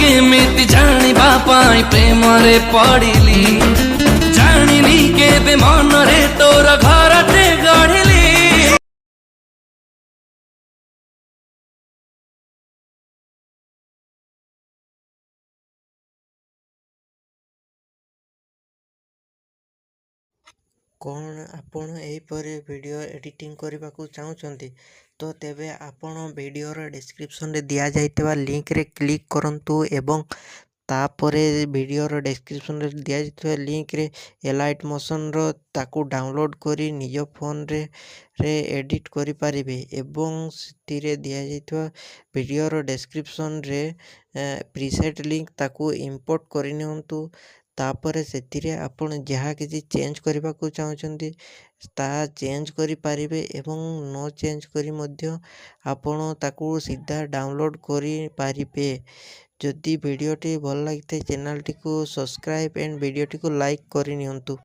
केमिति जानिबा पाई प्रेम रे पड़िली जानिनी केबे मन रे तोर घरटे गढ़िली। कौन आपण एहीपरि वीडियो एडिटिंग करने को चाहते तो तेबे आपण वीडियोर डिस्क्रिप्शन रे दिया जाइतबा लिंक रे क्लिक करंतु एवं तापरे वीडियोर डिस्क्रिप्शन रे दिया जाइतबा लिंक रे एलाइट मोशन रो ताकू डाउनलोड करी निज फोन रे एडिट करि पारिबे एवं सितिरे दिया जाइतबा वीडियोर डिस्क्रिप्शन रे प्रीसेट लिंक ताकू इंपोर्ट करि नियंतु। तापर से आपण जहाँ किसी चेंज करने को चाहते ता चेंज करि पारिबे एवं न चेंज करी मध्य आपण ताकू सीधा डाउनलोड करि पारिबे। जदि वीडियोटी भल लगी चैनल टी को सब्सक्राइब एंड वीडियोटी को लाइक करि नियंतु।